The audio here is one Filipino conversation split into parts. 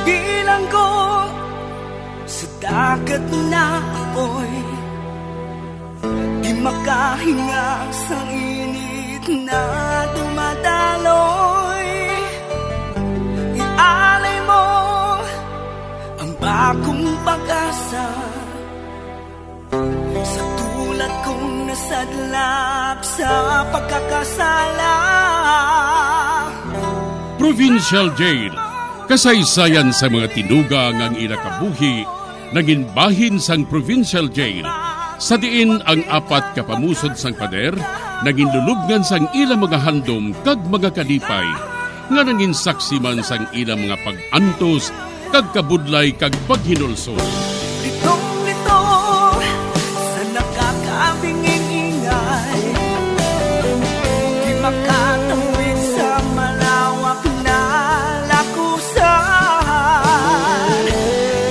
Bilanggo sa dagat na apoy, di makahinga sa init na dumadaloy. Ialay mo ang bagong pag-asa sa tulad kong nasadlap sa pagkakasala. Provincial Jail, kasaysayan sa mga tinugang ang inakabuhi, naging bahin sang Provincial Jail. Sa diin ang apat kapamusod sang pader, naging lulubngan sang ilang mga handom kag mga kalipay, nga naging saksi man sang ilang mga pag-antos, kag kabudlay kag paghinulsol. Litong-lito sa nakakabinging ingay, di makatawid sa malawak na lakusan.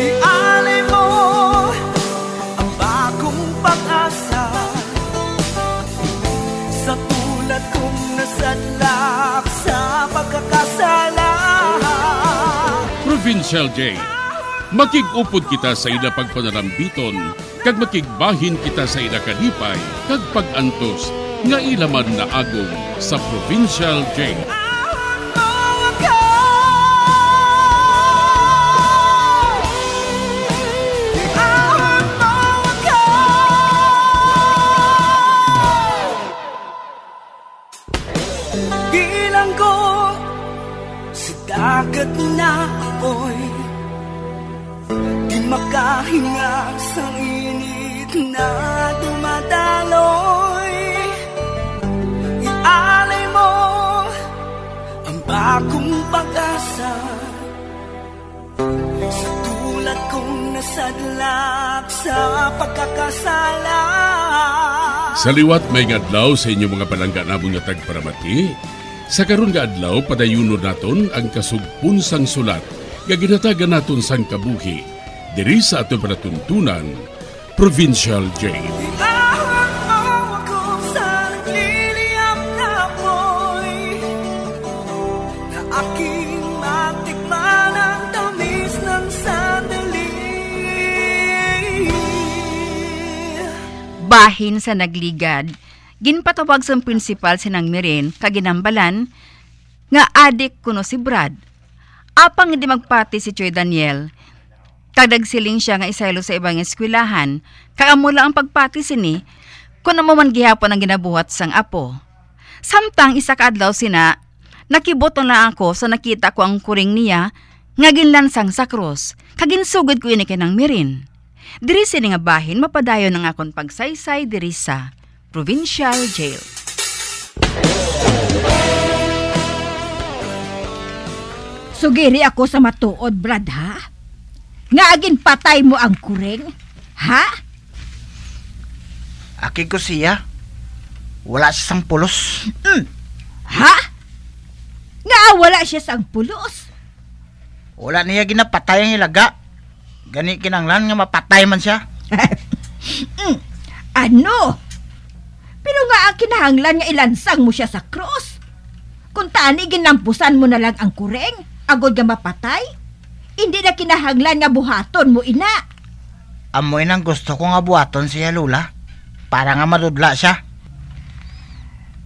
Ialay mo ang bagong pag-asa sa tulad kong nasadlak sa pagkakasala. Provincial Jail, makigupod kita sa ila pagpanarambiton, kag makigbahin kita sa ila kalipay, kag pag-antos, nga ilaman na agong sa Provincial Jail. Bilanggo sa dagat na apoy, di makahinga sa init na dumadaloy. Ialay mo ang bagong pag-asa sa tulad kong nasadlak sa pagkakasala. Sa liwat may adlaw sa inyong mga palangga namong nga tagparamati, sa karon nga adlaw padayunon naton ang kasugpon sang sulat nga ginatagan naton sang kabuhi diri sa aton panatuntunan, Provincial Jail. Ihawak mo ako sa nagliliyap na apoy, na aking matikman ang tamis ng sandali. Bahin sa nagligad, ginpatawag sa prinsipal sinang Mirin kaginambalan nga adik kuno si Brad. Apang hindi magpati si Choy Daniel, kadagsiling siya nga isaylo sa ibang eskwelahan, kaamula ang pagpati sini kuno mo man gihapon ang ginabuhat sang apo. Samtang isa ka adlaw sina, nakibot na ako sa nakita ko ang kuring niya nga ginlansang sa krus, kaginsugod ko ini kinang Mirin. Diri sini nga bahin mapadayon ang akon pagsaysay diri sa Provincial Jail. Sugiri ako sa matuod, Brad, ha? Nga agin patay mo ang kuring, ha? Aki ko siya. Wala siya sang pulos. Ha? Nga wala siya sang pulos? Wala niya ginapatay ang ilaga. Gani kinanglan nga mapatay man siya. Ano? Pero nga ang kinahanglan nga ilansang mo siya sa cross. Kung tani ginampusan mo na lang ang kuring, agod nga mapatay, hindi na kinahanglan nga buhaton mo, ina. Amoy nang gusto ko nga buhaton siya, Lula. Para nga madudla siya.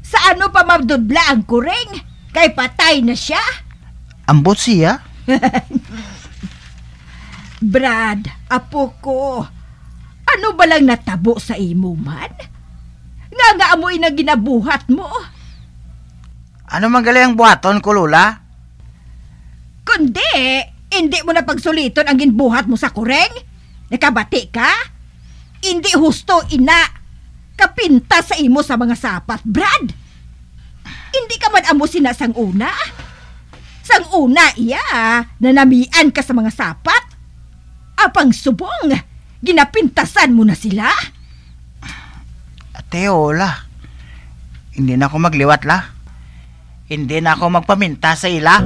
Sa ano pa madudla ang kuring? Kay patay na siya? Ambot siya? Brad, apo ko, ano ba lang natabo sa imo man? Nga amoy na ginabuhat mo. Ano magaling ang buhaton ko, Lula? Kundi, hindi mo na pagsuliton ang ginbuhat mo sa kureng? Nakabati ka? Hindi husto, ina. Kapinta sa imo sa mga sapat, Brad. Hindi ka man amo sinasang una? Sang una, iya, nanamian ka sa mga sapat? Apang subong, ginapintasan mo na sila? Ate, Ola, hindi na ako magliwat la. Hindi na ako magpaminta sa ila.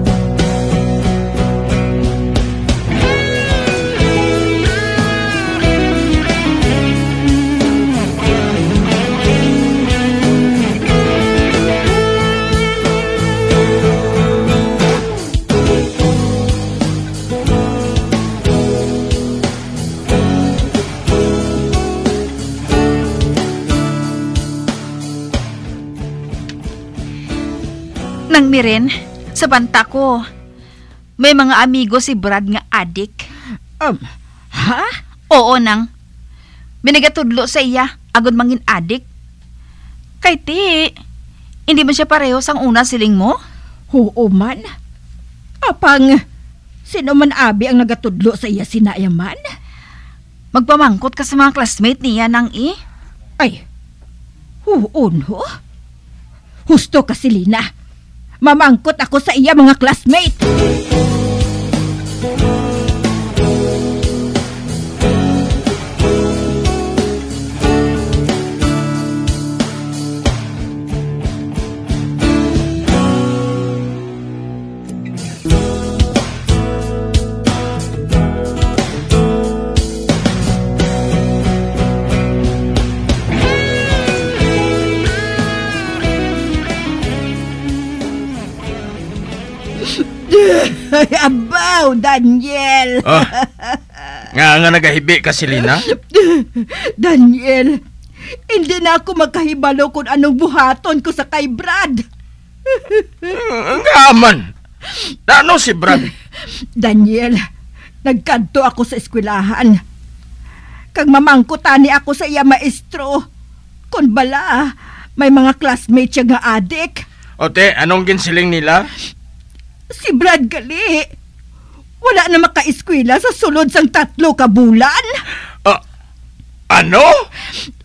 Miren, sa banta ko, may mga amigo si Brad nga adik. Ha? Oo, nang. Binagatudlo sa iya, agad mangin adik. Kay ti, hindi man siya pareho sang una siling mo? Oo man. Apang, sino man abi ang nagatudlo sa iya sinayaman? Magpamangkot ka sa mga classmate niya nang Ay, huon ho? Husto ka si Lina. Mamangkot ako sa iya mga classmate. Ay, abaw, Daniel. Nga nagahibi ka si Lina? Daniel, hindi na ako makahibalo kung anong buhaton ko sa kay Brad. Nga man. Ano si Brad? Daniel, nagkanto ako sa eskwelahan. Kag mamangkutani ako sa iya maestro. Kung bala, may mga classmates siya nga adik. Ote, anong ginsiling nila? Si Brad gali, wala na makaeskwela sa sulod sang 3 ka bulan. Ano?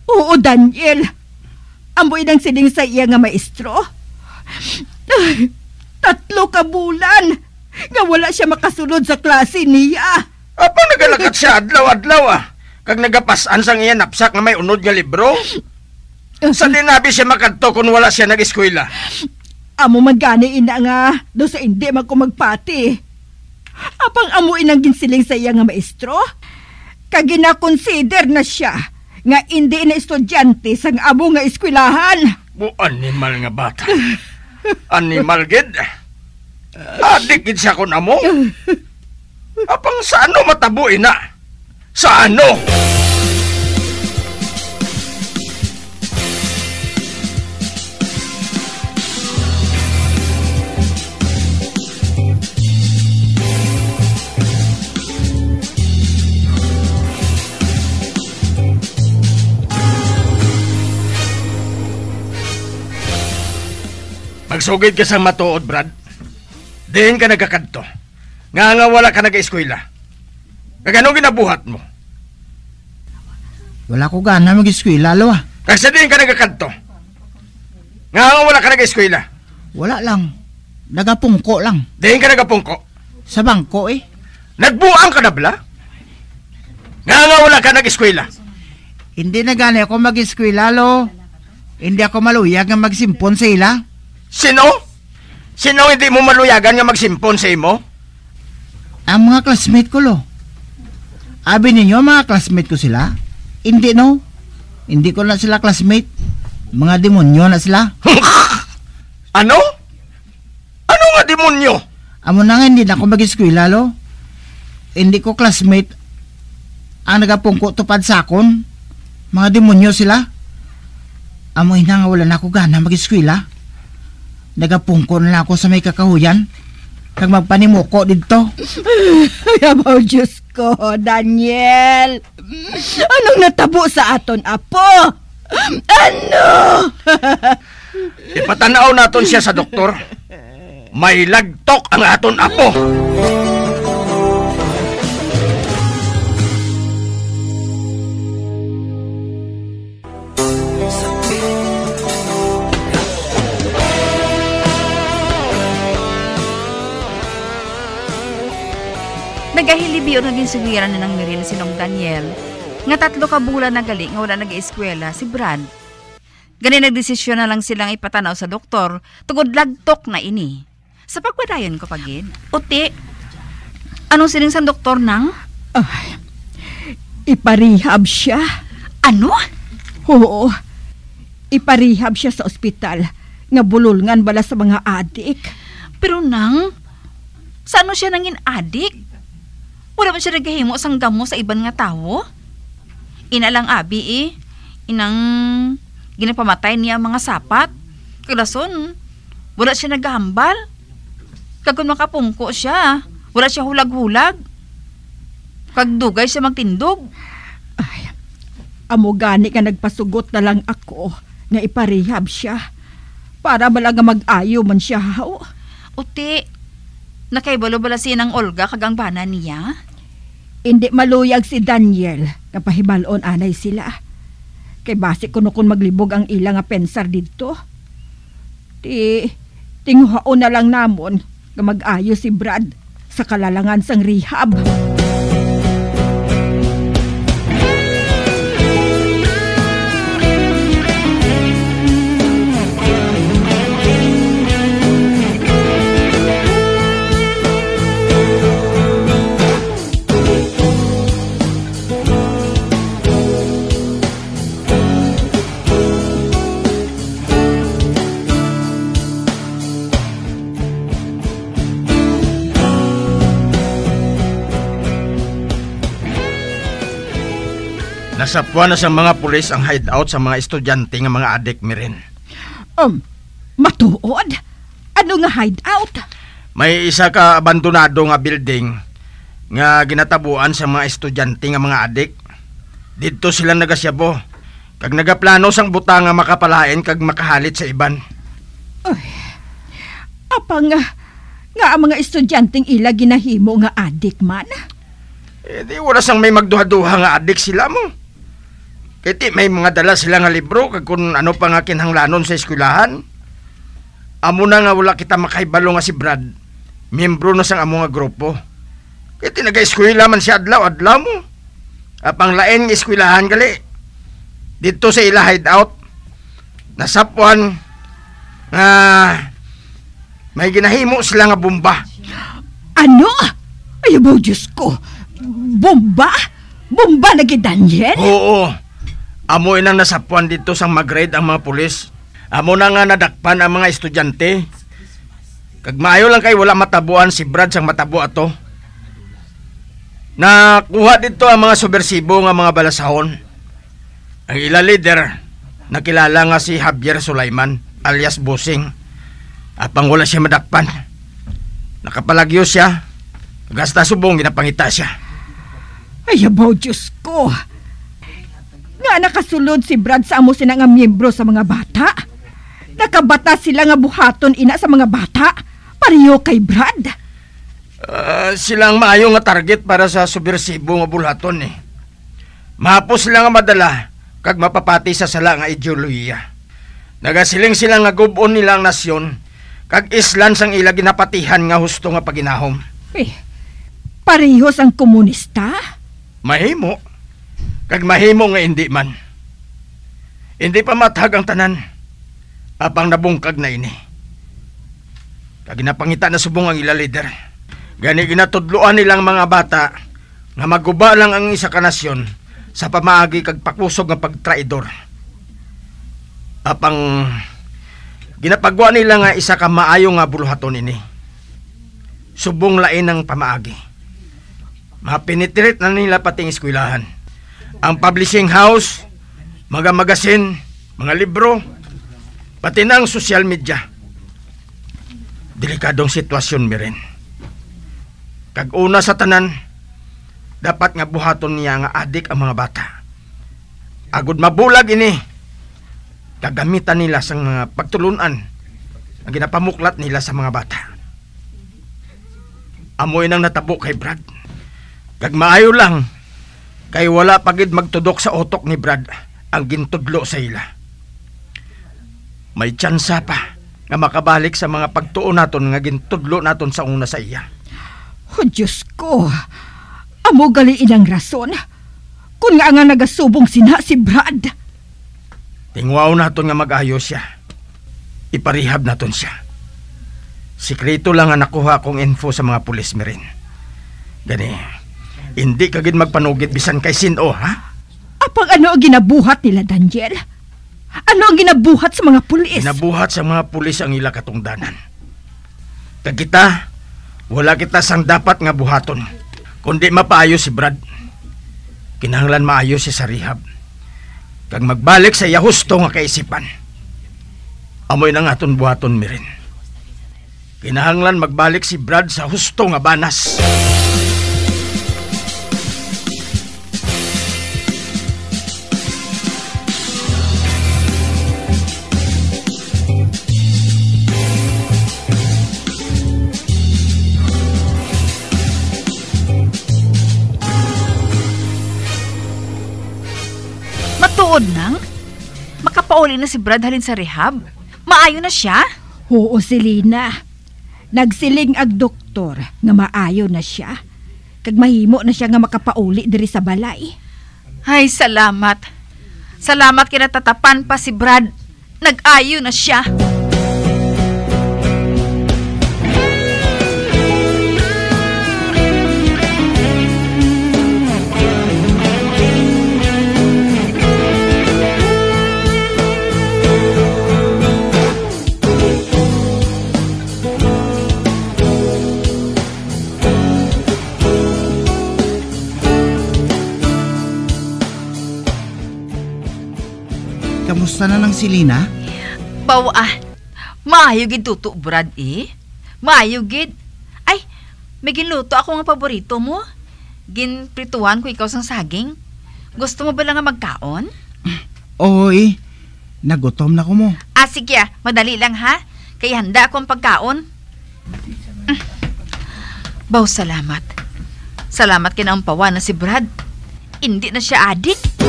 Oo, Daniel. Amoy nang siling sa iya nga maestro. 3 ka bulan nga wala siya makasulod sa klase niya. Apa nagalakat siya adlaw-adlaw kag nagapasan sang iya napsak nga may unod nga libro? Sa dinabi siya makadto kung wala siya nag-eskwela? Amo man gani ina nga, do sa hindi man ko magpati. Apang amo inang ginsiling sa iya nga maestro, kag gina-consider na siya nga hindi na estudyante sang amo nga eskwelahan. Animal nga bata. Animal gid. Adik gid siya kun amo. Apang sa ano matabo ina? Sa ano? Magsugid ka sa matuod, Brad. Dihin ka nagkakadto. Nga wala ka nag-eskwela. Kagano ginabuhat mo? Wala ko gana mag-eskwela, lo Kasi dihin ka nagkakadto. Nga wala ka nag-eskwela. Wala lang. Nagapungko lang. Dihin ka nagapungko. Sa bangko Nagbuang ka na bala? Nga wala ka nag-eskwela. Hindi na gani ako mag-eskwela, lo. Hindi ako maluyag nga magsimpon sa ila. Sino? Sino hindi mo maluyagan nga magsimpon sa imo? Ang mga classmate ko, lo. Abi ninyo, mga classmate ko sila? Hindi, no? Hindi ko na sila classmate. Mga demonyo na sila. Ano? Ano nga demonyo? Amo na nga, hindi na ako mag-eskwela, lo. Hindi ko classmate ang nagapungko tupad sakon. Mga demonyo sila. Amo ina nga wala na ako gana mag-eskwela. Nagapungko na ako sa may kakahuyan. Kag magpanimuko dito. Ay, abaw, Diyos ko, Daniel. Anong natabo sa aton, apo? Ano? Ipatanaw naton siya sa doktor. May lagtok ang aton apo. Nagahilibiyo naging sugiran na ng Mirin sinong Daniel. Nga 3 ka bulan na gali nga wala nag-eskwela si Brad. Gani nagdesisyon na lang silang ipatanaw sa doktor tugod lagtok na ini. Sa pagpadayon ko pagid. Uti, anong siling sa doktor nang? Ay, iparehab siya. Ano? Oo, iparehab siya sa ospital. Nga bululngan bala sa mga adik. Pero nang, sa ano siya nangin adik? Wala man siya nagahimo sang gamo sa iban nga tawo? Ina lang abi inang ginapamatay niya mga sapat. Kalason, Wala siya naghambal. Kag kung makapungko siya, wala siya hulag-hulag. Kag dugay siya magtindog. Ay, amo gani ka nagpasugot na lang ako nga iparehab siya. Para bala nga mag-ayo man siya, haw. Uti, nakaibalo bala siya ng Olga kagang bana niya? Hindi maluyag si Daniel nga pahibalon anay sila. Kay basi kuno kun maglibog ang ila nga pensar didto. Tinguhaon na lang namon nga mag-ayo si Brad sa kalalangan sang rehab. Nasapuan na sa mga pulis ang hideout sa mga estudyante nga mga adik mirin. Matuod? Ano nga hideout? May isa ka abandonado nga building nga ginatabuan sa mga estudyante nga mga adik. Dito sila nagasyabo. Kag nagaplano sang buta nga makapalain kag makahalit sa iban. Apang nga ang mga estudyanteng ila ginahimo nga adik man? Di wala sang may magduha-duha nga adik sila mo. Kiti may mga dala sila nga libro kag kung ano pa nga kinahanglanon sa eskwelahan. Amo na nga wala kita makaibalo nga si Brad. Miyembro na sang amo nga grupo. Kiti naga-eskwela man siya adlaw-adlaw mo. Apang lain nga eskwelahan gali. Dito sa ila hideout. Nasapuan nga may ginahimo sila nga bomba. Ano? Ay, abo, Diyos ko. Bomba? Bomba lagi, Daniel? Oo. Amo inang nasapuan dito sang mag-raid ang mga pulis. Amo na nga nadakpan ang mga estudyante. Kag maayo lang kay wala matabuan si Brad sang matabo ato. Nakuha dito ang mga subversibo nga mga balasahon. Ang ila leader, nakilala nga si Javier Sulaiman alias Busing. Apang wala siya madakpan. Nakapalagyo siya. Gasta subong ginapangita siya. Ay, abaw, Diyos ko. Nga nakasulod si Brad sa amo sina nga miyembro sa mga bata. Nakabata sila nga buhaton ina sa mga bata. Pareho kay Brad. Silang maayo nga target para sa subversibo nga bulhaton eh. Mahapos sila nga madala kag mapapati sa sala nga ideolohiya. Nagasiling sila nga gubon nilang nasyon kag islan sang ila ginapatihan nga husto nga paginahom. Parehos ang komunista? Mahimo. Kag mahimo nga hindi man. Hindi pa matag ang tanan. Apang nabungkag na ini. Kag ginapangita na subong ang ila leader. Gani ginatudloan nilang mga bata nga maguba lang ang isa ka nasyon sa pamaagi kag pakusog nga pagtraidor. Apang ginapagwa nila nga isa ka maayo nga buluhaton ini. Subong lain ang pamaagi. Mapinitirit na nila pating eskwelahan. Ang publishing house, mga magasin, mga libro, pati na ang social media. Delikadong sitwasyon mi rin. Kag una sa tanan, dapat nga buhaton niya nga adik ang mga bata. Agud mabulag ini. Gagamitan nila sa mga pagtulunan ang ginapamuklat nila sa mga bata. Amoy nang natabo kay Brad. Kag maayo lang, kay wala pagid magtudok sa utok ni Brad ang gintudlo sa ila. May tsansa pa nga makabalik sa mga pagtuon naton nga gintudlo naton sa una sa iya. Oh, Diyos ko. Amo galiin ang rason. Kung nga nagasubong sina si Brad. Tingwaw naton nga mag-ayos siya. Iparihab naton siya. Sikreto lang ang nakuha kong info sa mga pulis mi rin. Gani, hindi kagid magpanugid bisan kay sino, ha? Apang ano ang ginabuhat nila, Daniel? Ano ang ginabuhat sa mga pulis? Ginabuhat sa mga pulis ang ila katungdanan. Kag kita, wala kita sang dapat nga buhaton. Kundi mapaayos si Brad. Kinahanglan maayos siya sa rehab. Kag magbalik sa iya husto nga kaisipan. Amoy na nga aton buhaton mi rin. Kinahanglan magbalik si Brad sa husto nga banas. Matuod nang? Makapauli na si Brad halin sa rehab? Maayo na siya? Oo, Selena. Nagsiling ag doktor nga maayo na siya. Kag mahimo na siya nga makapauli diri sa balay. Ay, salamat. Salamat kinatatapan pa si Brad. Nag-ayo na siya. Kamusta na ng Selena? Maayo gid tuto, Brad eh. Maayo gid. Ay, may ginluto ako nga paborito mo. Ginprituhan ko ikaw sang saging. Gusto mo ba lang nga magkaon? Oo nagutom na ko mo. Sige madali lang ha. Kaya handa akong pagkaon. Salamat. Salamat kinaumpawa na si Brad. Hindi na siya addict.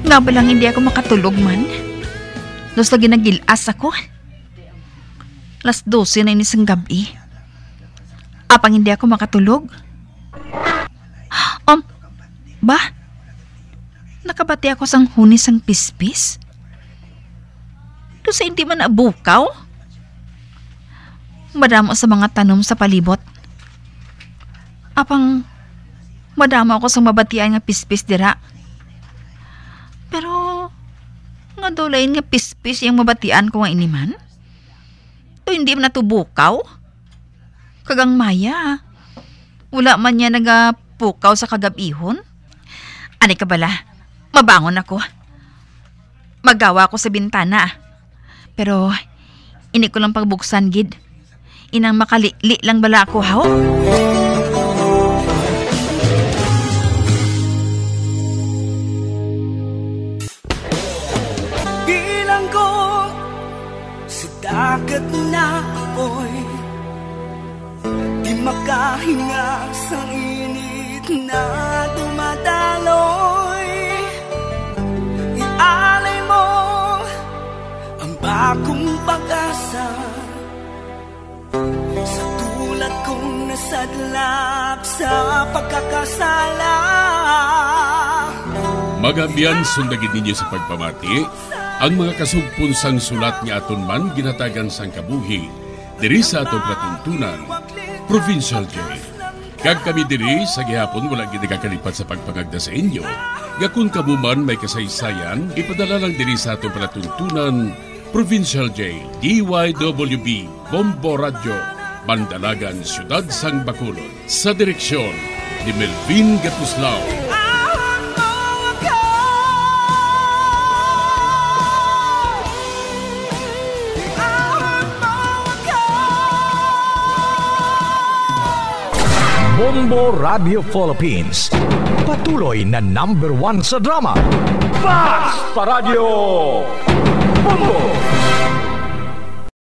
Nga ba lang hindi ako makatulog man? Dos lagi nagilas ako. 12:00 na inisang gabi. Apang hindi ako makatulog? Nakabati ako sang hunis sang pispis? Dos hindi man abukaw? Madamo sa mga tanom sa palibot. Apang madamo ako sa mabatian nga pispis dira. Pero, nga dolain nga pispis yung mabatian ko nga iniman? O hindi man natubukaw? Kagang Maya, wala man niya nagapukaw sa kagabihon? Ani ka bala, mabangon ako. Magawa ko sa bintana. Pero, ini ko lang pagbuksan, gid. Inang makali lang bala ako, haw? Dagat na apoy, di makahinga sa init na dumadaloy. Ialay mo ang bagong pag-asa sa tulad kong nasadlak sa pagkakasala. Magambyan sundagin ninyo sa pagpamati ang mga kasugpon sang sulat nga aton man ginatagan sang kabuhi diri sa atong platuntunan, Provincial Jail. Kag kami diri sa gihapon wala gid nagakalipat sa pagpangagda sa inyo. Gakun kamo man may kasaysayan, ipadala lang diri sa atong platuntunan, Provincial Jail, DYWB, Bombo Radio, Bandalagan, Siyudad sang Bacolod. Sa direksyon ni Melvin Gatuslao. Bombo Radio Philippines. Patuloy na #1 sa drama. Basta Radio Bombo!